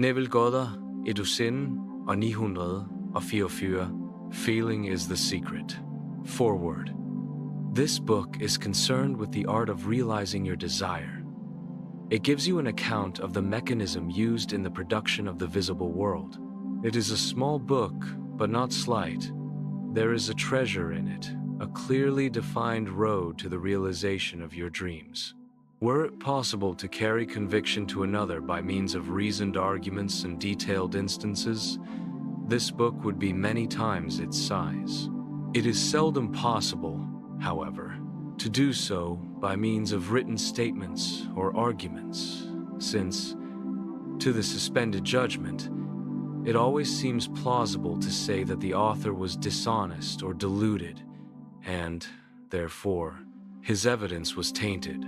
Neville Goddard, Edusin og 944. Feeling is the secret. Forward. This book is concerned with the art of realizing your desire. It gives you an account of the mechanism used in the production of the visible world. It is a small book, but not slight. There is a treasure in it, a clearly defined road to the realization of your dreams. Were it possible to carry conviction to another by means of reasoned arguments and detailed instances, this book would be many times its size. It is seldom possible, however, to do so by means of written statements or arguments, since, to the suspended judgment, it always seems plausible to say that the author was dishonest or deluded, and, therefore, his evidence was tainted.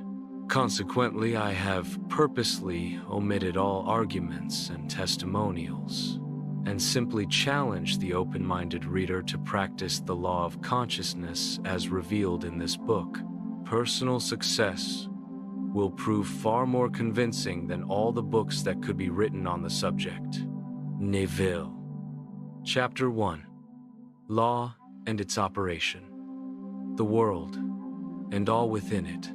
Consequently, I have purposely omitted all arguments and testimonials, and simply challenged the open-minded reader to practice the law of consciousness as revealed in this book. Personal success will prove far more convincing than all the books that could be written on the subject. Neville. Chapter 1. Law and its operation. The world, and all within it,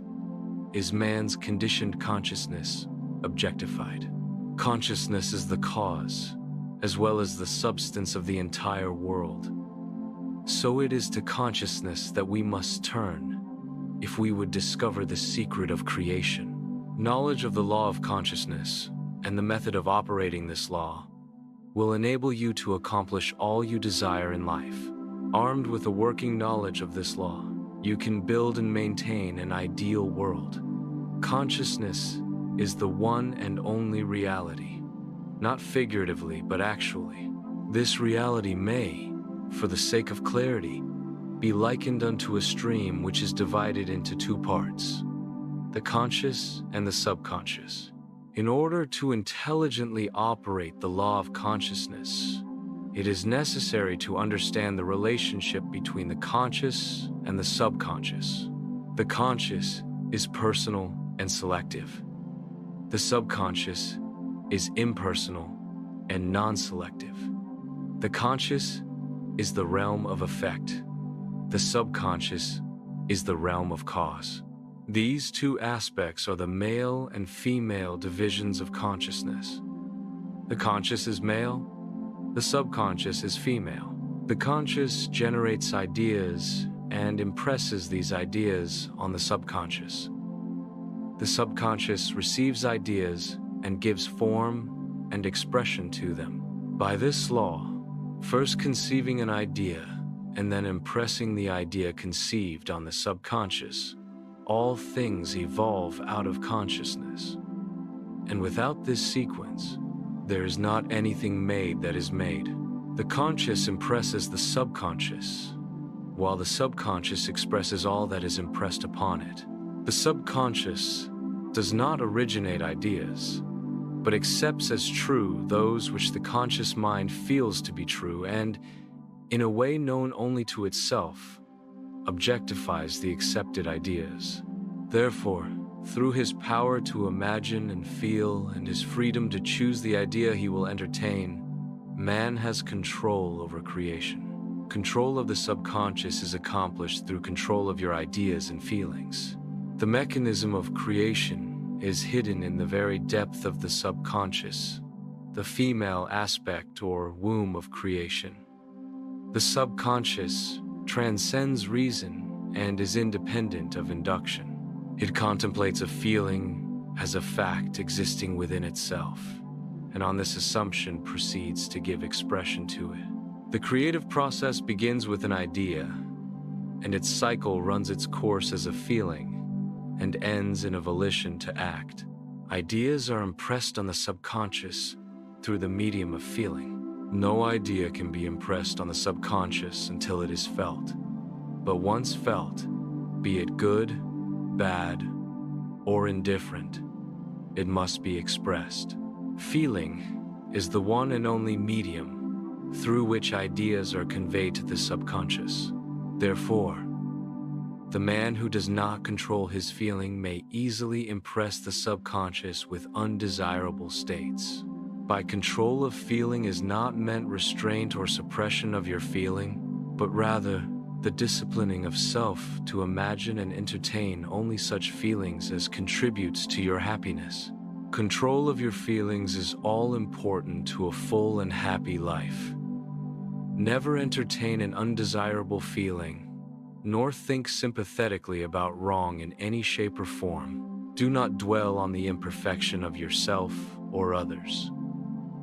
is man's conditioned consciousness, objectified. Consciousness is the cause, as well as the substance of the entire world. So it is to consciousness that we must turn, if we would discover the secret of creation. Knowledge of the law of consciousness, and the method of operating this law, will enable you to accomplish all you desire in life. Armed with a working knowledge of this law, you can build and maintain an ideal world. Consciousness is the one and only reality, not figuratively but actually. This reality may, for the sake of clarity, be likened unto a stream which is divided into two parts, the conscious and the subconscious. In order to intelligently operate the law of consciousness, it is necessary to understand the relationship between the conscious and the subconscious. The conscious is personal and selective. The subconscious is impersonal and non-selective. The conscious is the realm of effect. The subconscious is the realm of cause. These two aspects are the male and female divisions of consciousness. The conscious is male, the subconscious is female. The conscious generates ideas and impresses these ideas on the subconscious. The subconscious receives ideas and gives form and expression to them. By this law, first conceiving an idea and then impressing the idea conceived on the subconscious, all things evolve out of consciousness. And without this sequence, there is not anything made that is made. The conscious impresses the subconscious, while the subconscious expresses all that is impressed upon it. The subconscious does not originate ideas, but accepts as true those which the conscious mind feels to be true and, in a way known only to itself, objectifies the accepted ideas. Therefore, through his power to imagine and feel and his freedom to choose the idea he will entertain, man has control over creation. Control of the subconscious is accomplished through control of your ideas and feelings. The mechanism of creation is hidden in the very depth of the subconscious, the female aspect or womb of creation. The subconscious transcends reason and is independent of induction. It contemplates a feeling as a fact existing within itself, and on this assumption proceeds to give expression to it. The creative process begins with an idea, and its cycle runs its course as a feeling, and ends in a volition to act. Ideas are impressed on the subconscious through the medium of feeling. No idea can be impressed on the subconscious until it is felt. But once felt, be it good, bad, or indifferent, it must be expressed. Feeling is the one and only medium through which ideas are conveyed to the subconscious. Therefore, the man who does not control his feeling may easily impress the subconscious with undesirable states. By control of feeling is not meant restraint or suppression of your feeling, but rather the disciplining of self to imagine and entertain only such feelings as contributes to your happiness. Control of your feelings is all important to a full and happy life. Never entertain an undesirable feeling, nor think sympathetically about wrong in any shape or form. Do not dwell on the imperfection of yourself or others.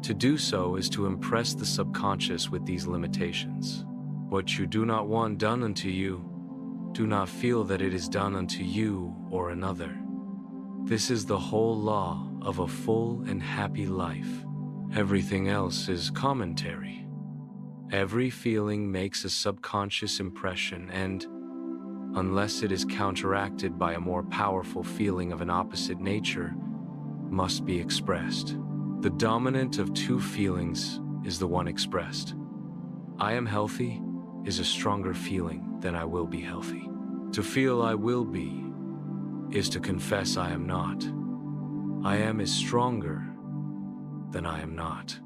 To do so is to impress the subconscious with these limitations. What you do not want done unto you, do not feel that it is done unto you or another. This is the whole law of a full and happy life. Everything else is commentary. Every feeling makes a subconscious impression and, unless it is counteracted by a more powerful feeling of an opposite nature, must be expressed. The dominant of two feelings is the one expressed. I am healthy is a stronger feeling than I will be healthy. To feel I will be is to confess I am not. I am is stronger than I am not.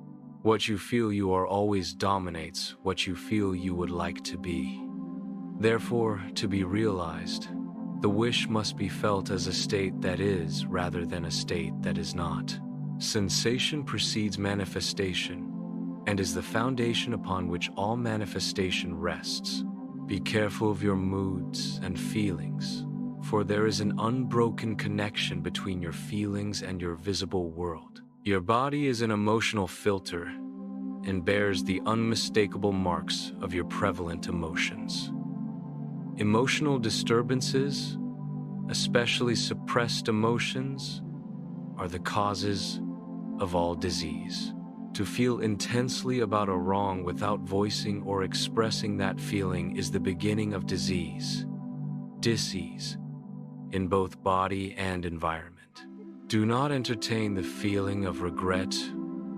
What you feel you are always dominates what you feel you would like to be. Therefore, to be realized, the wish must be felt as a state that is rather than a state that is not. Sensation precedes manifestation and is the foundation upon which all manifestation rests. Be careful of your moods and feelings, for there is an unbroken connection between your feelings and your visible world. Your body is an emotional filter and bears the unmistakable marks of your prevalent emotions. Emotional disturbances, especially suppressed emotions, are the causes of all disease. To feel intensely about a wrong without voicing or expressing that feeling is the beginning of disease, disease, in both body and environment. Do not entertain the feeling of regret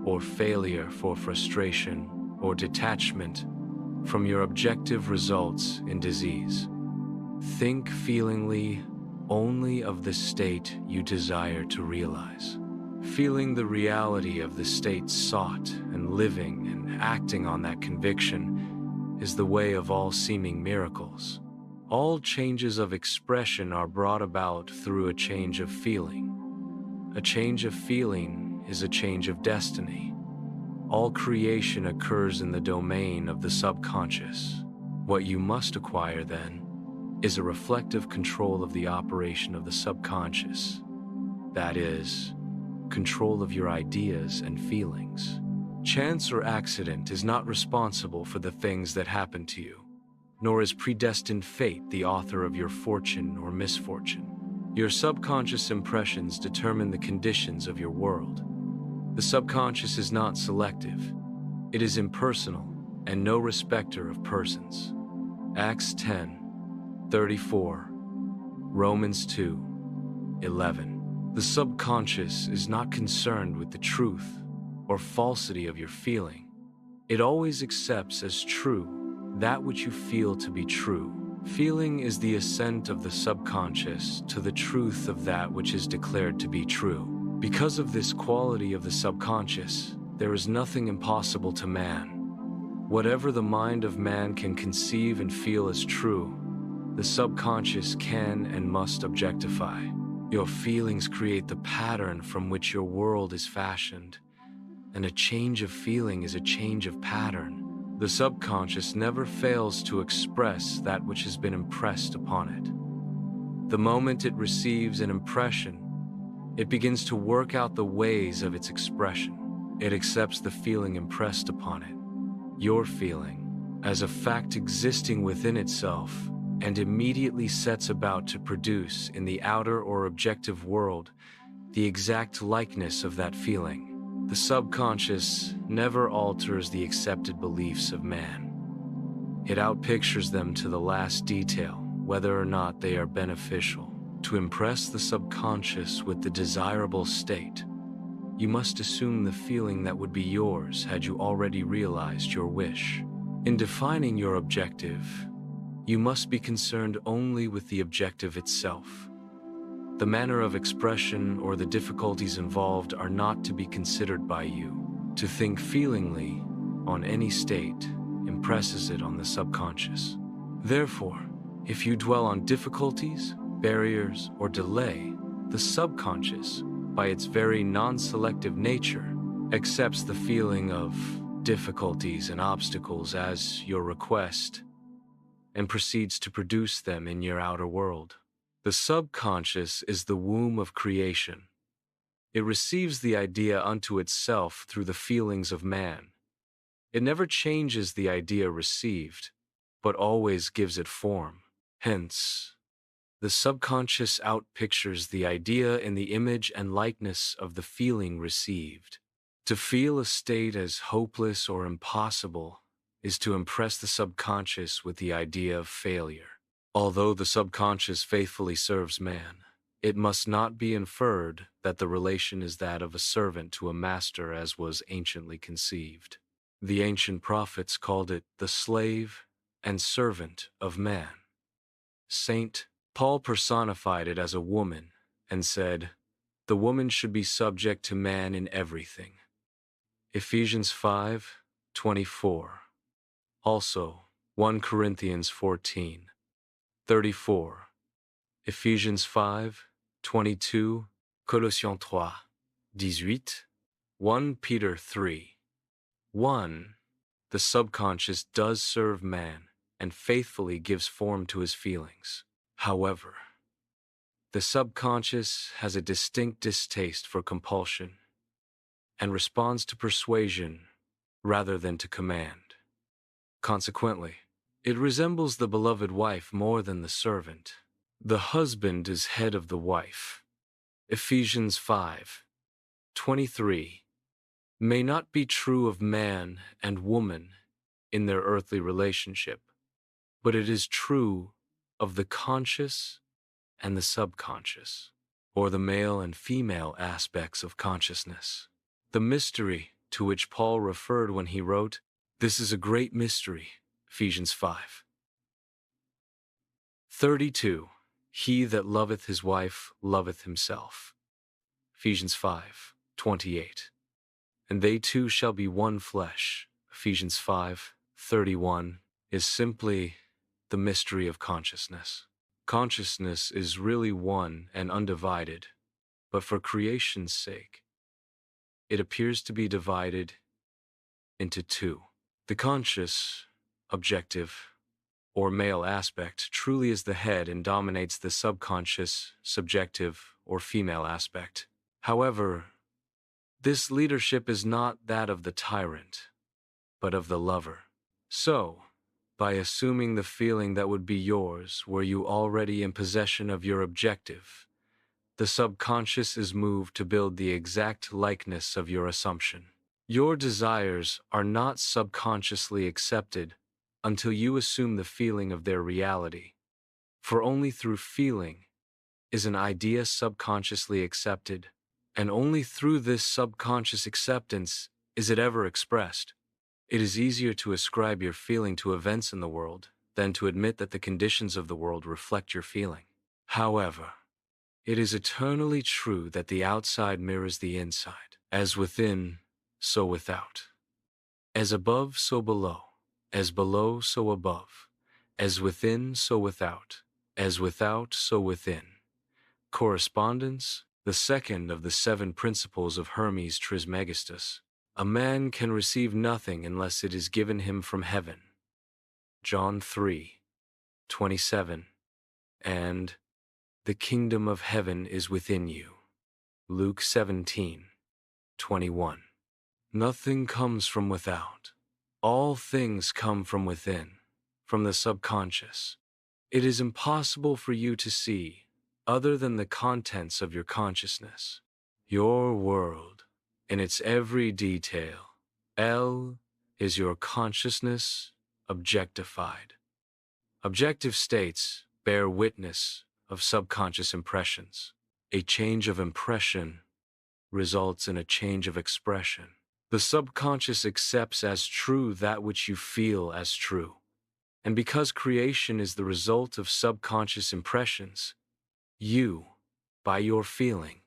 or failure for frustration or detachment from your objective results in disease. Think feelingly only of the state you desire to realize. Feeling the reality of the state sought and living and acting on that conviction is the way of all seeming miracles. All changes of expression are brought about through a change of feeling. A change of feeling is a change of destiny. All creation occurs in the domain of the subconscious. What you must acquire, then, is a reflective control of the operation of the subconscious. That is, control of your ideas and feelings. Chance or accident is not responsible for the things that happen to you, nor is predestined fate the author of your fortune or misfortune. Your subconscious impressions determine the conditions of your world. The subconscious is not selective. It is impersonal and no respecter of persons. Acts 10:34, Romans 2:11. The subconscious is not concerned with the truth or falsity of your feeling. It always accepts as true that which you feel to be true. Feeling is the assent of the subconscious to the truth of that which is declared to be true. Because of this quality of the subconscious, there is nothing impossible to man. Whatever the mind of man can conceive and feel as true, the subconscious can and must objectify. Your feelings create the pattern from which your world is fashioned, and a change of feeling is a change of pattern. The subconscious never fails to express that which has been impressed upon it. The moment it receives an impression, it begins to work out the ways of its expression. It accepts the feeling impressed upon it, your feeling, as a fact existing within itself, and immediately sets about to produce in the outer or objective world the exact likeness of that feeling. The subconscious never alters the accepted beliefs of man. It outpictures them to the last detail, whether or not they are beneficial. To impress the subconscious with the desirable state, you must assume the feeling that would be yours had you already realized your wish. In defining your objective, you must be concerned only with the objective itself. The manner of expression or the difficulties involved are not to be considered by you. To think feelingly on any state impresses it on the subconscious. Therefore, if you dwell on difficulties, barriers, or delay, the subconscious, by its very non-selective nature, accepts the feeling of difficulties and obstacles as your request and proceeds to produce them in your outer world. The subconscious is the womb of creation. It receives the idea unto itself through the feelings of man. It never changes the idea received, but always gives it form. Hence, the subconscious outpictures the idea in the image and likeness of the feeling received. To feel a state as hopeless or impossible is to impress the subconscious with the idea of failure. Although the subconscious faithfully serves man, it must not be inferred that the relation is that of a servant to a master as was anciently conceived. The ancient prophets called it the slave and servant of man. Saint Paul personified it as a woman and said, "The woman should be subject to man in everything." Ephesians 5:24. Also, 1 Corinthians 14:34. Ephesians 5:22. Colossiens 3:18. 1 Peter 3:1. The subconscious does serve man and faithfully gives form to his feelings. However, the subconscious has a distinct distaste for compulsion and responds to persuasion rather than to command. Consequently, it resembles the beloved wife more than the servant. The husband is head of the wife. Ephesians 5:23 may not be true of man and woman in their earthly relationship, but it is true of the conscious and the subconscious, or the male and female aspects of consciousness. The mystery to which Paul referred when he wrote, "This is a great mystery," Ephesians 5:32, "He that loveth his wife loveth himself," Ephesians 5:28, "And they two shall be one flesh," Ephesians 5:31, is simply the mystery of consciousness. Consciousness is really one and undivided, but for creation's sake, it appears to be divided into two. The conscious, objective, or male aspect truly is the head and dominates the subconscious, subjective, or female aspect. However, this leadership is not that of the tyrant, but of the lover. So, by assuming the feeling that would be yours were you already in possession of your objective, the subconscious is moved to build the exact likeness of your assumption. Your desires are not subconsciously accepted until you assume the feeling of their reality, for only through feeling is an idea subconsciously accepted, and only through this subconscious acceptance is it ever expressed. It is easier to ascribe your feeling to events in the world than to admit that the conditions of the world reflect your feeling. However, it is eternally true that the outside mirrors the inside, as within, so without. As above, so below. As below, so above. As within, so without. As without, so within. Correspondence, the second of the 7 principles of Hermes Trismegistus. A man can receive nothing unless it is given him from heaven. John 3:27. And the kingdom of heaven is within you. Luke 17:21. Nothing comes from without. All things come from within, from the subconscious. It is impossible for you to see other than the contents of your consciousness. Your world, in its every detail, is your consciousness objectified. Objective states bear witness of subconscious impressions. A change of impression results in a change of expression. The subconscious accepts as true that which you feel as true. And because creation is the result of subconscious impressions, you, by your feeling,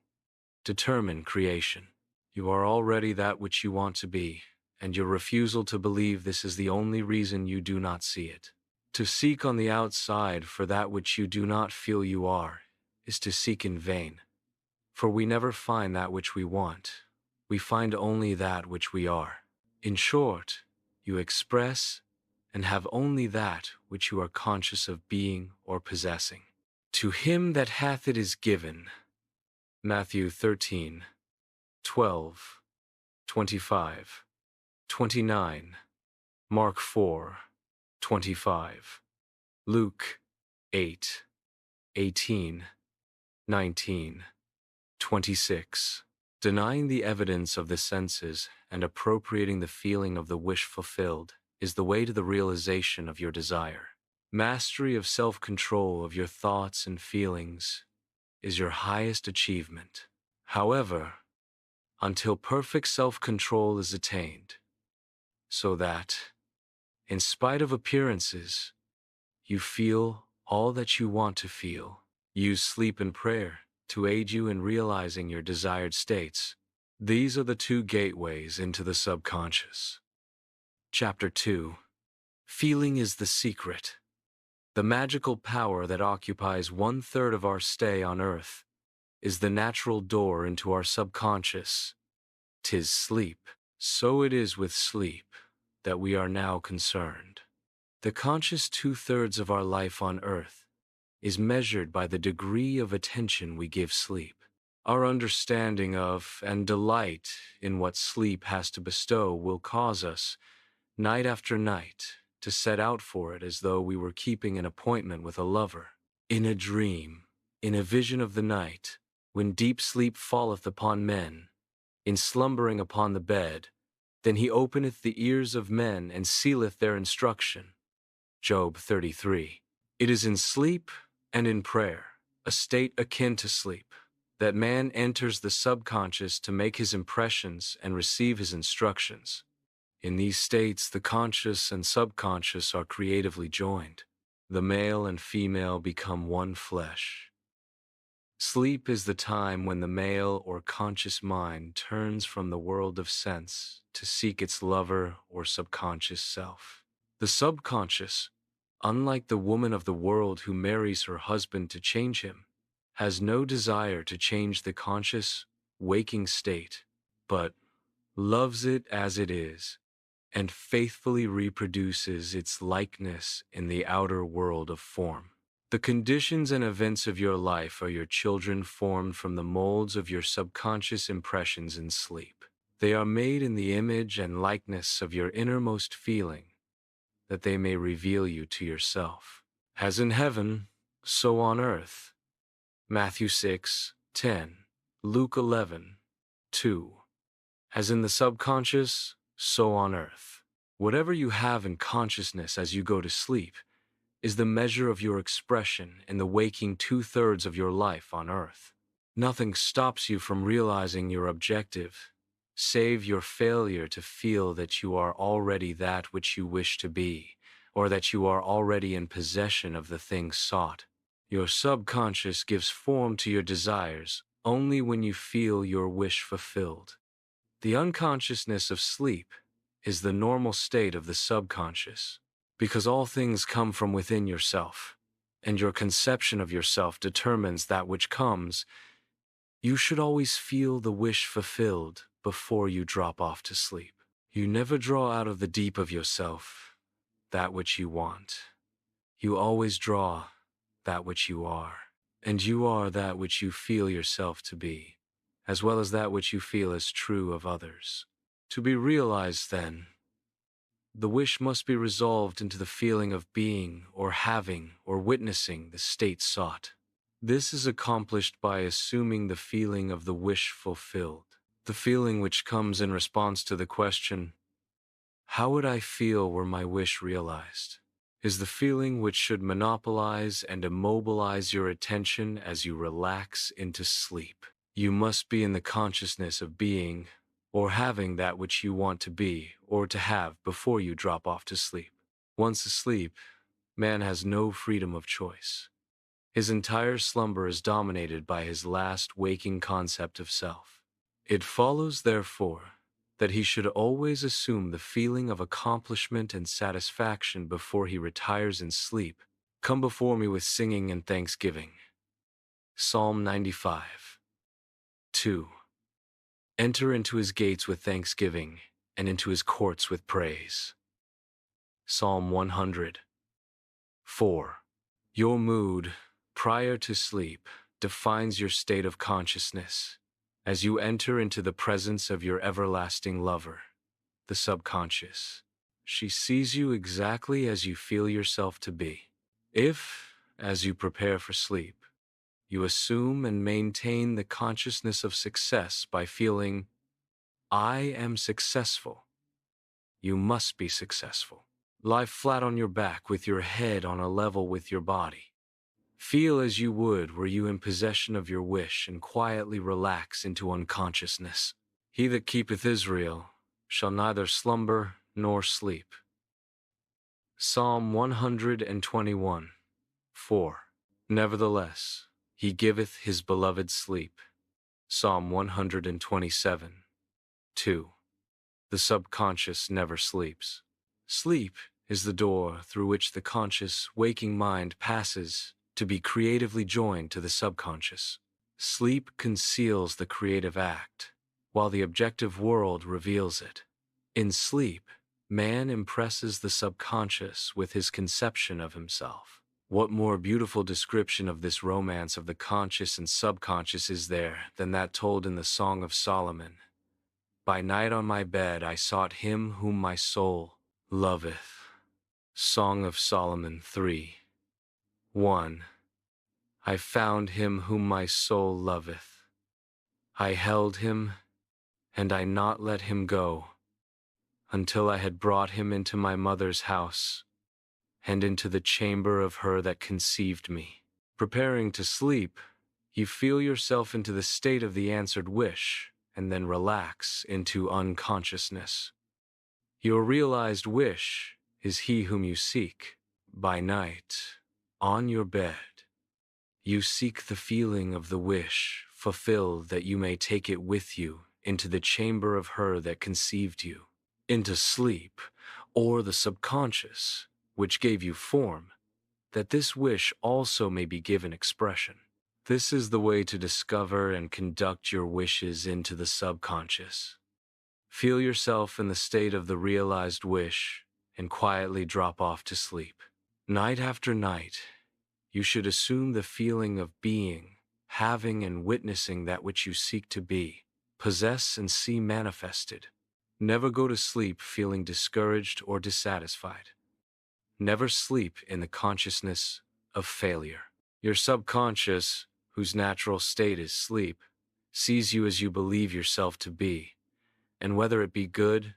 determine creation. You are already that which you want to be, and your refusal to believe this is the only reason you do not see it. To seek on the outside for that which you do not feel you are is to seek in vain, for we never find that which we want. We find only that which we are. In short, you express and have only that which you are conscious of being or possessing. To him that hath it is given. Matthew 13, 12, 25, 29, Mark 4, 25, Luke 8, 18, 19, 26. Denying the evidence of the senses and appropriating the feeling of the wish fulfilled is the way to the realization of your desire. Mastery of self-control of your thoughts and feelings is your highest achievement. However, until perfect self-control is attained, so that, in spite of appearances, you feel all that you want to feel, use sleep and prayer to aid you in realizing your desired states. These are the two gateways into the subconscious. Chapter 2. Feeling is the secret. The magical power that occupies 1/3 of our stay on earth is the natural door into our subconscious. 'Tis sleep. So it is with sleep that we are now concerned. The conscious 2/3 of our life on earth is measured by the degree of attention we give sleep. Our understanding of and delight in what sleep has to bestow will cause us, night after night, to set out for it as though we were keeping an appointment with a lover. In a dream, in a vision of the night, when deep sleep falleth upon men, in slumbering upon the bed, then he openeth the ears of men and sealeth their instruction. Job 33. It is in sleep and in prayer, a state akin to sleep, that man enters the subconscious to make his impressions and receive his instructions. In these states, the conscious and subconscious are creatively joined. The male and female become one flesh. Sleep is the time when the male or conscious mind turns from the world of sense to seek its lover or subconscious self. The subconscious, unlike the woman of the world who marries her husband to change him, has no desire to change the conscious, waking state, but loves it as it is, and faithfully reproduces its likeness in the outer world of form. The conditions and events of your life are your children formed from the molds of your subconscious impressions in sleep. They are made in the image and likeness of your innermost feeling, that they may reveal you to yourself. As in heaven, so on earth. Matthew 6, 10, Luke 11, 2. As in the subconscious, so on earth. Whatever you have in consciousness as you go to sleep is the measure of your expression in the waking 2/3 of your life on earth. Nothing stops you from realizing your objective, save your failure to feel that you are already that which you wish to be, or that you are already in possession of the things sought. Your subconscious gives form to your desires only when you feel your wish fulfilled. The unconsciousness of sleep is the normal state of the subconscious, because all things come from within yourself, and your conception of yourself determines that which comes. You should always feel the wish fulfilled before you drop off to sleep. You never draw out of the deep of yourself that which you want. You always draw that which you are, and you are that which you feel yourself to be, as well as that which you feel as true of others. To be realized, then, the wish must be resolved into the feeling of being or having or witnessing the state sought. This is accomplished by assuming the feeling of the wish fulfilled, the feeling which comes in response to the question, how would I feel were my wish realized? Is the feeling which should monopolize and immobilize your attention as you relax into sleep. You must be in the consciousness of being or having that which you want to be or to have before you drop off to sleep. Once asleep, man has no freedom of choice. His entire slumber is dominated by his last waking concept of self. It follows, therefore, that he should always assume the feeling of accomplishment and satisfaction before he retires in sleep. Come before me with singing and thanksgiving. Psalm 95. 2. Enter into his gates with thanksgiving, and into his courts with praise. Psalm 100. 4. Your mood, prior to sleep, defines your state of consciousness. As you enter into the presence of your everlasting lover, the subconscious, she sees you exactly as you feel yourself to be. If, as you prepare for sleep, you assume and maintain the consciousness of success by feeling, I am successful, you must be successful. Lie flat on your back with your head on a level with your body. Feel as you would were you in possession of your wish and quietly relax into unconsciousness. He that keepeth Israel shall neither slumber nor sleep. Psalm 121. 4. Nevertheless, he giveth his beloved sleep. Psalm 127. 2. The subconscious never sleeps. Sleep is the door through which the conscious, waking mind passes to be creatively joined to the subconscious. Sleep conceals the creative act, while the objective world reveals it. In sleep, man impresses the subconscious with his conception of himself. What more beautiful description of this romance of the conscious and subconscious is there than that told in the Song of Solomon? By night on my bed I sought him whom my soul loveth. Song of Solomon 3. 1. I found him whom my soul loveth. I held him, and I not let him go, until I had brought him into my mother's house, and into the chamber of her that conceived me. Preparing to sleep, you feel yourself into the state of the answered wish, and then relax into unconsciousness. Your realized wish is he whom you seek. By night, on your bed, you seek the feeling of the wish fulfilled that you may take it with you into the chamber of her that conceived you, into sleep, or the subconscious, which gave you form, that this wish also may be given expression. This is the way to discover and conduct your wishes into the subconscious. Feel yourself in the state of the realized wish and quietly drop off to sleep. Night after night, you should assume the feeling of being, having and witnessing that which you seek to be, possess and see manifested. Never go to sleep feeling discouraged or dissatisfied. Never sleep in the consciousness of failure. Your subconscious, whose natural state is sleep, sees you as you believe yourself to be, and whether it be good,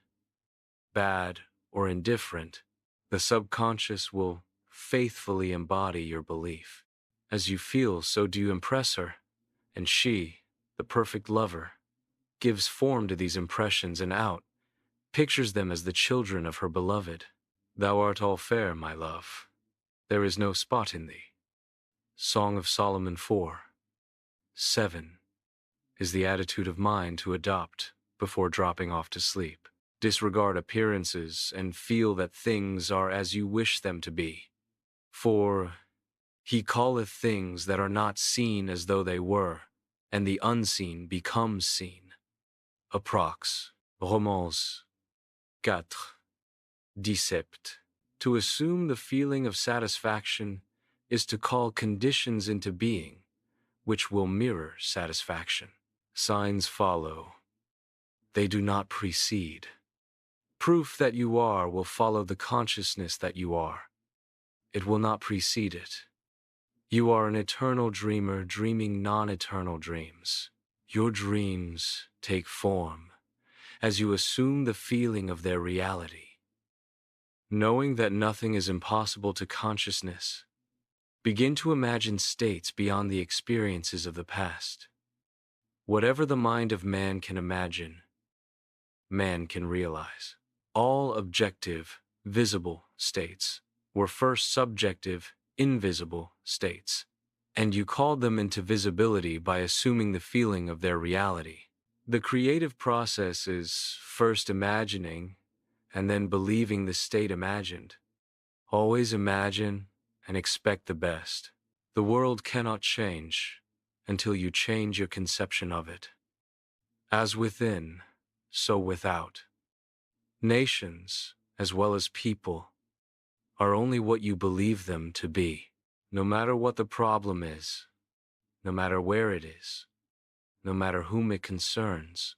bad, or indifferent, the subconscious will faithfully embody your belief. As you feel, so do you impress her, and she, the perfect lover, gives form to these impressions and pictures them as the children of her beloved. Thou art all fair, my love. There is no spot in thee. Song of Solomon 4. 7 is the attitude of mind to adopt before dropping off to sleep. Disregard appearances and feel that things are as you wish them to be. For he calleth things that are not seen as though they were, and the unseen becomes seen. Approx. Romans 4. 17. To assume the feeling of satisfaction is to call conditions into being, which will mirror satisfaction. Signs follow. They do not precede. Proof that you are will follow the consciousness that you are. It will not precede it. You are an eternal dreamer dreaming non-eternal dreams. Your dreams take form as you assume the feeling of their reality. Knowing that nothing is impossible to consciousness, begin to imagine states beyond the experiences of the past. Whatever the mind of man can imagine, man can realize. All objective, visible states were first subjective, invisible states, and you called them into visibility by assuming the feeling of their reality. The creative process is first imagining and then believing the state imagined. Always imagine and expect the best. The world cannot change until you change your conception of it. As within, so without. Nations, as well as people, are only what you believe them to be. No matter what the problem is, no matter where it is, no matter whom it concerns,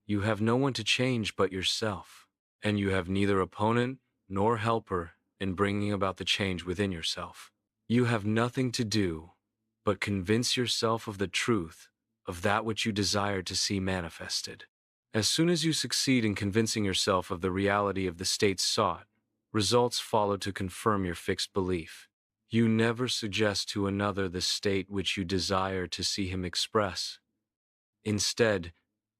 you have no one to change but yourself, and you have neither opponent nor helper in bringing about the change within yourself. You have nothing to do but convince yourself of the truth of that which you desire to see manifested. As soon as you succeed in convincing yourself of the reality of the state sought, results follow to confirm your fixed belief. You never suggest to another the state which you desire to see him express. Instead,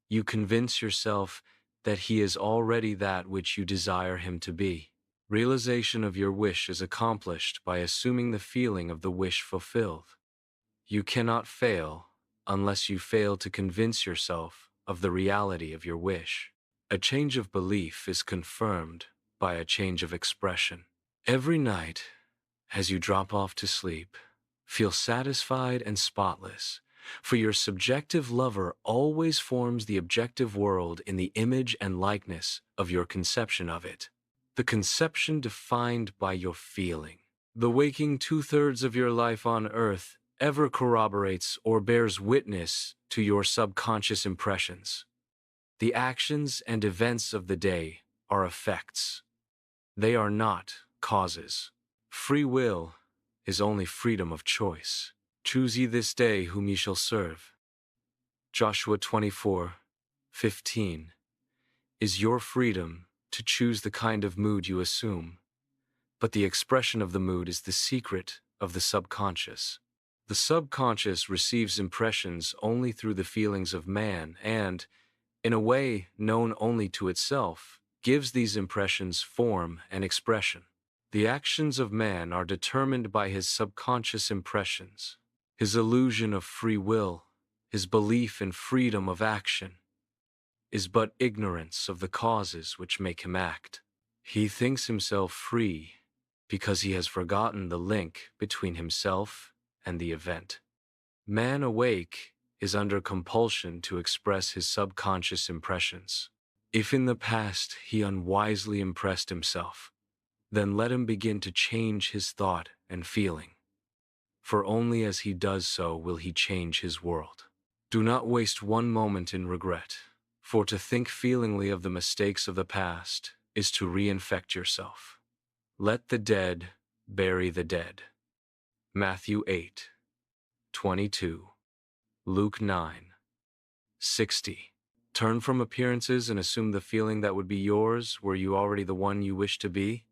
you convince yourself that he is already that which you desire him to be. Realization of your wish is accomplished by assuming the feeling of the wish fulfilled. You cannot fail unless you fail to convince yourself of the reality of your wish. A change of belief is confirmed by a change of expression. Every night, as you drop off to sleep, feel satisfied and spotless, for your subjective lover always forms the objective world in the image and likeness of your conception of it. The conception defined by your feeling. The waking 2/3 of your life on earth ever corroborates or bears witness to your subconscious impressions. The actions and events of the day are effects. They are not causes. Free will is only freedom of choice. Choose ye this day whom ye shall serve. Joshua 24:15 is your freedom to choose the kind of mood you assume, but the expression of the mood is the secret of the subconscious. The subconscious receives impressions only through the feelings of man and, in a way known only to itself, gives these impressions form and expression. The actions of man are determined by his subconscious impressions. His illusion of free will, his belief in freedom of action, is but ignorance of the causes which make him act. He thinks himself free because he has forgotten the link between himself and the event. Man awake is under compulsion to express his subconscious impressions. If in the past he unwisely impressed himself, then let him begin to change his thought and feeling. For only as he does so will he change his world. Do not waste one moment in regret, for to think feelingly of the mistakes of the past is to reinfect yourself. Let the dead bury the dead. Matthew 8:22, Luke 9:60. Turn from appearances and assume the feeling that would be yours were you already the one you wish to be.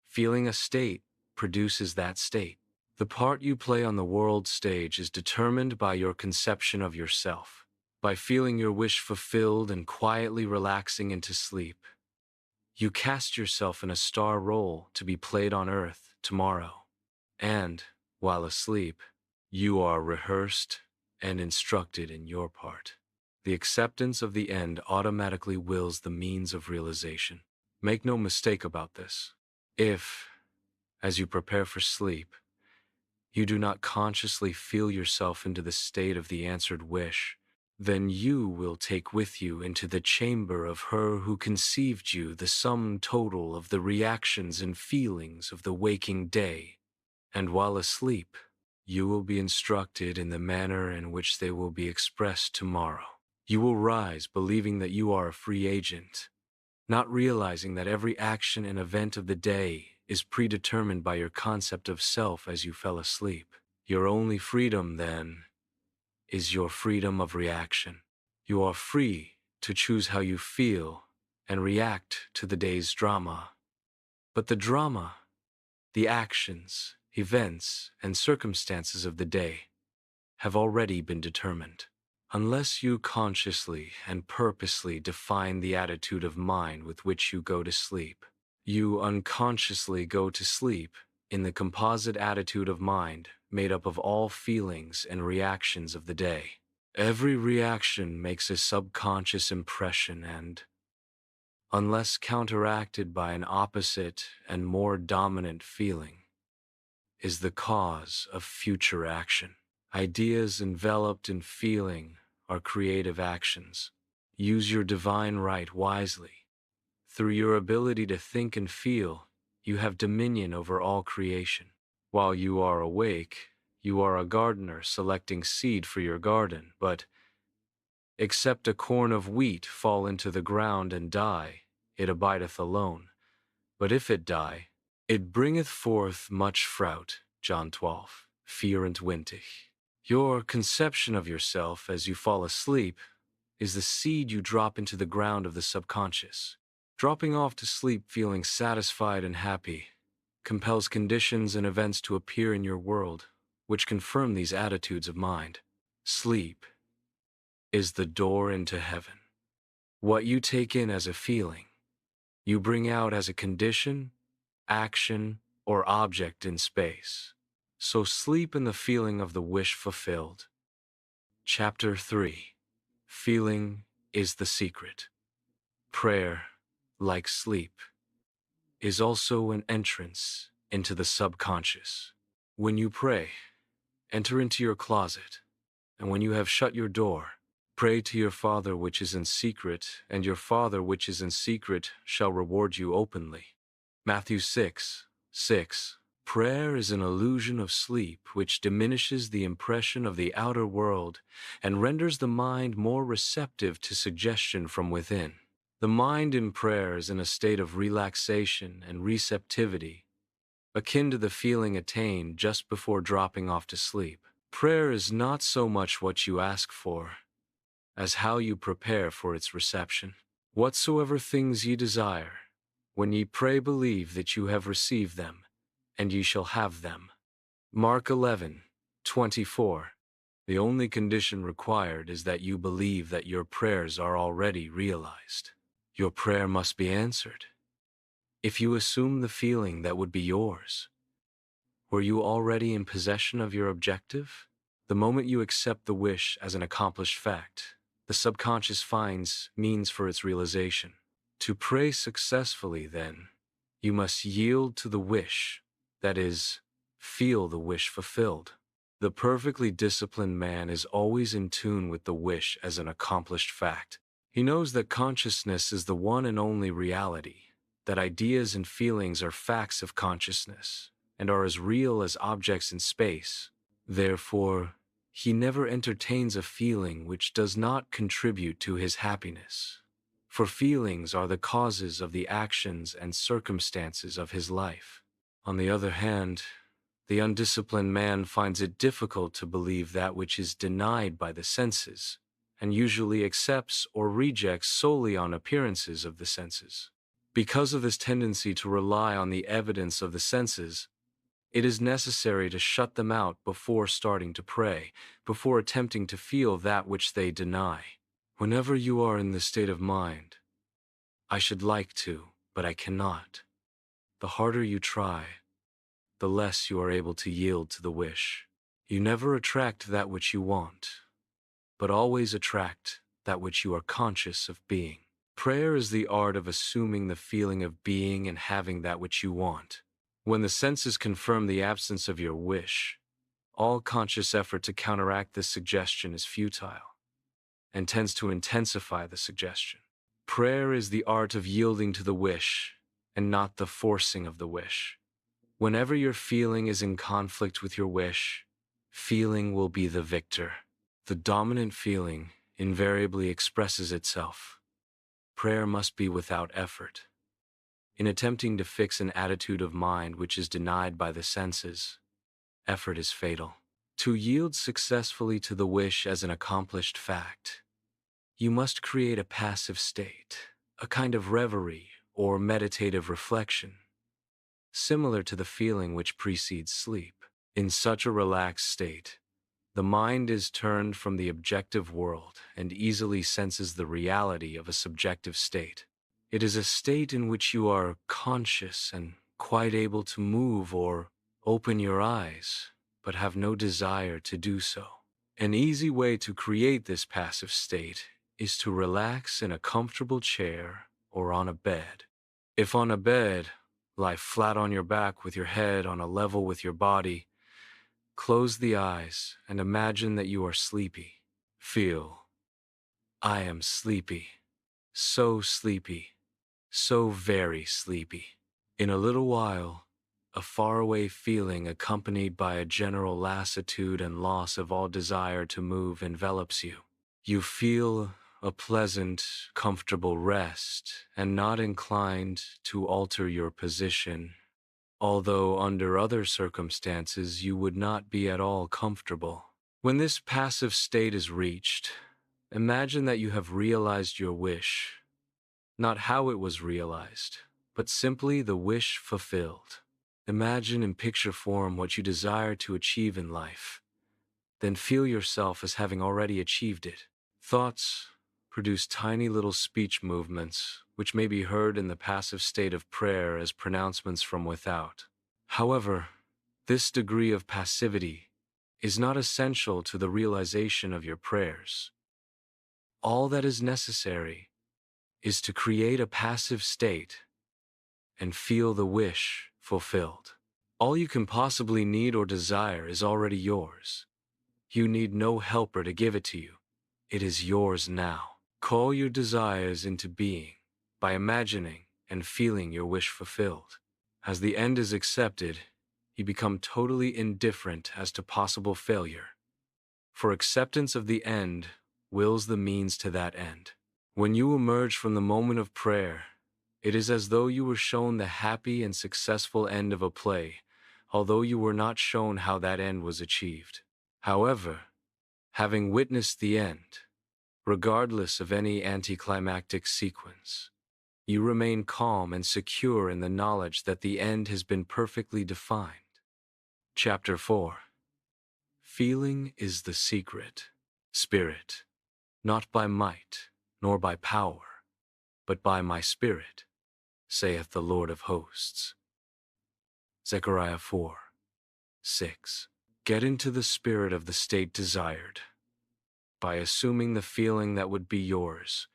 Feeling a state produces that state. The part you play on the world stage is determined by your conception of yourself. By feeling your wish fulfilled and quietly relaxing into sleep, you cast yourself in a star role to be played on earth tomorrow. And, while asleep, you are rehearsed and instructed in your part. The acceptance of the end automatically wills the means of realization. Make no mistake about this. If, as you prepare for sleep, you do not consciously feel yourself into the state of the answered wish, then you will take with you into the chamber of her who conceived you the sum total of the reactions and feelings of the waking day, and while asleep, you will be instructed in the manner in which they will be expressed tomorrow. You will rise believing that you are a free agent, not realizing that every action and event of the day is predetermined by your concept of self as you fell asleep. Your only freedom, then, is your freedom of reaction. You are free to choose how you feel and react to the day's drama. But the drama, the actions, events, and circumstances of the day have already been determined. Unless you consciously and purposely define the attitude of mind with which you go to sleep, you unconsciously go to sleep in the composite attitude of mind made up of all feelings and reactions of the day. Every reaction makes a subconscious impression and, unless counteracted by an opposite and more dominant feeling, is the cause of future action. Ideas enveloped in feeling are creative actions. Use your divine right wisely. Through your ability to think and feel, you have dominion over all creation. While you are awake, you are a gardener selecting seed for your garden, but except a corn of wheat fall into the ground and die, it abideth alone. But if it die, it bringeth forth much fruit. John 12, 24. Your conception of yourself as you fall asleep is the seed you drop into the ground of the subconscious. Dropping off to sleep feeling satisfied and happy compels conditions and events to appear in your world, which confirm these attitudes of mind. Sleep is the door into heaven. What you take in as a feeling, you bring out as a condition, action, or object in space. So sleep in the feeling of the wish fulfilled. Chapter 3. Feeling is the secret. Prayer, like sleep, is also an entrance into the subconscious. When you pray, enter into your closet, and when you have shut your door, pray to your Father which is in secret, and your Father which is in secret shall reward you openly. Matthew 6, 6. Prayer is an illusion of sleep which diminishes the impression of the outer world and renders the mind more receptive to suggestion from within. The mind in prayer is in a state of relaxation and receptivity, akin to the feeling attained just before dropping off to sleep. Prayer is not so much what you ask for, as how you prepare for its reception. Whatsoever things ye desire, when ye pray, believe that you have received them, and ye shall have them. Mark 11, 24. The only condition required is that you believe that your prayers are already realized. Your prayer must be answered. If you assume the feeling that would be yours, were you already in possession of your objective? The moment you accept the wish as an accomplished fact, the subconscious finds means for its realization. To pray successfully, then, you must yield to the wish, that is, feel the wish fulfilled. The perfectly disciplined man is always in tune with the wish as an accomplished fact. He knows that consciousness is the one and only reality, that ideas and feelings are facts of consciousness, and are as real as objects in space. Therefore, he never entertains a feeling which does not contribute to his happiness. For feelings are the causes of the actions and circumstances of his life. On the other hand, the undisciplined man finds it difficult to believe that which is denied by the senses, and usually accepts or rejects solely on appearances of the senses. Because of this tendency to rely on the evidence of the senses, it is necessary to shut them out before starting to pray, before attempting to feel that which they deny. Whenever you are in this state of mind, I should like to, but I cannot, the harder you try, the less you are able to yield to the wish. You never attract that which you want, but always attract that which you are conscious of being. Prayer is the art of assuming the feeling of being and having that which you want. When the senses confirm the absence of your wish, all conscious effort to counteract this suggestion is futile and tends to intensify the suggestion. Prayer is the art of yielding to the wish and not the forcing of the wish. Whenever your feeling is in conflict with your wish, feeling will be the victor. The dominant feeling invariably expresses itself. Prayer must be without effort. In attempting to fix an attitude of mind which is denied by the senses, effort is fatal. To yield successfully to the wish as an accomplished fact, you must create a passive state, a kind of reverie or meditative reflection, similar to the feeling which precedes sleep. In such a relaxed state, the mind is turned from the objective world and easily senses the reality of a subjective state. It is a state in which you are conscious and quite able to move or open your eyes, but have no desire to do so. An easy way to create this passive state is to relax in a comfortable chair or on a bed. If on a bed, lie flat on your back with your head on a level with your body. Close the eyes and imagine that you are sleepy. Feel, I am sleepy, so very sleepy. In a little while, a faraway feeling accompanied by a general lassitude and loss of all desire to move envelops you. You feel a pleasant, comfortable rest and not inclined to alter your position, although under other circumstances you would not be at all comfortable. When this passive state is reached, imagine that you have realized your wish, not how it was realized, but simply the wish fulfilled. Imagine in picture form what you desire to achieve in life, then feel yourself as having already achieved it. Thoughts produce tiny little speech movements, which may be heard in the passive state of prayer as pronouncements from without. However, this degree of passivity is not essential to the realization of your prayers. All that is necessary is to create a passive state and feel the wish fulfilled. All you can possibly need or desire is already yours. You need no helper to give it to you. It is yours now. Call your desires into being by imagining and feeling your wish fulfilled. As the end is accepted, you become totally indifferent as to possible failure. For acceptance of the end wills the means to that end. When you emerge from the moment of prayer, it is as though you were shown the happy and successful end of a play, although you were not shown how that end was achieved. However, having witnessed the end, regardless of any anticlimactic sequence, you remain calm and secure in the knowledge that the end has been perfectly defined. Chapter 4. Feeling is the secret. Spirit, not by might, nor by power, but by my Spirit, saith the Lord of hosts. Zechariah 4:6. Get into the spirit of the state desired. By assuming the feeling that would be yours,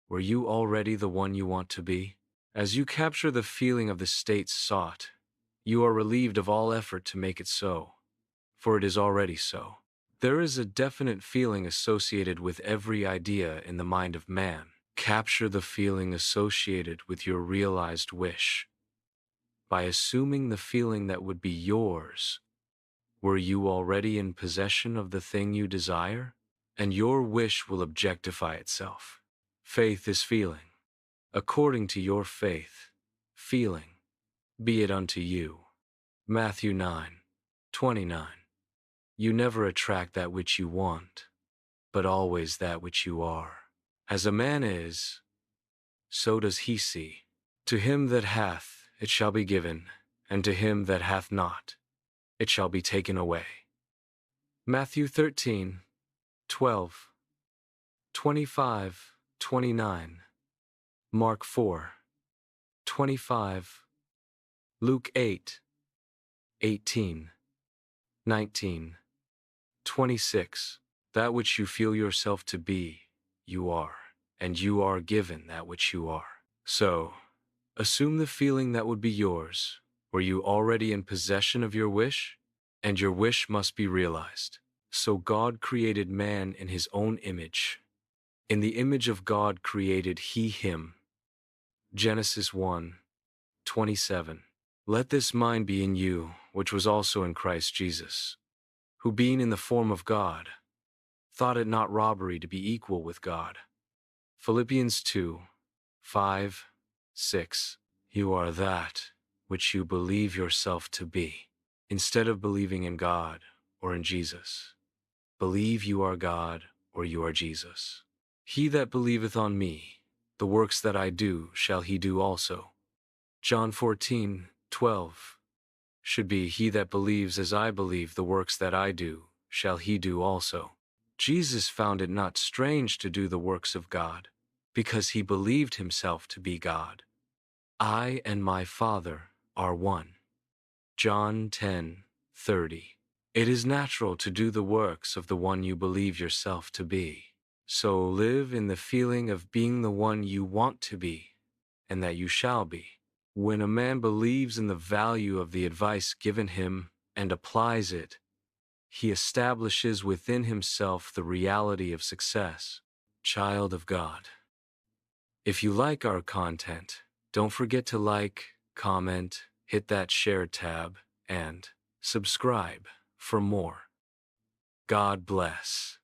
were you already the one you want to be? As you capture the feeling of the state sought, you are relieved of all effort to make it so, for it is already so. There is a definite feeling associated with every idea in the mind of man. Capture the feeling associated with your realized wish. By assuming the feeling that would be yours, were you already in possession of the thing you desire? And your wish will objectify itself. Faith is feeling. According to your faith, feeling, be it unto you. Matthew 9:29. You never attract that which you want, but always that which you are. As a man is, so does he see. To him that hath, it shall be given, and to him that hath not, it shall be taken away. Matthew 13:12, 25, 29, Mark 4:25, Luke 8:18, 19, 26. That which you feel yourself to be, you are, and you are given that which you are. So, assume the feeling that would be yours. Were you already in possession of your wish? And your wish must be realized. So God created man in his own image. In the image of God created he him. Genesis 1:27. Let this mind be in you, which was also in Christ Jesus, who being in the form of God, thought it not robbery to be equal with God. Philippians 2:5, 6. You are that which you believe yourself to be. Instead of believing in God or in Jesus, believe you are God or you are Jesus. He that believeth on me, the works that I do shall he do also. John 14:12 should be, he that believes as I believe, the works that I do shall he do also. Jesus found it not strange to do the works of God, because he believed himself to be God. I and my Father are one. John 10:30. It is natural to do the works of the one you believe yourself to be. So live in the feeling of being the one you want to be, and that you shall be. When a man believes in the value of the advice given him and applies it, he establishes within himself the reality of success. Child of God. If you like our content, don't forget to like, comment, hit that share tab, and subscribe for more. God bless.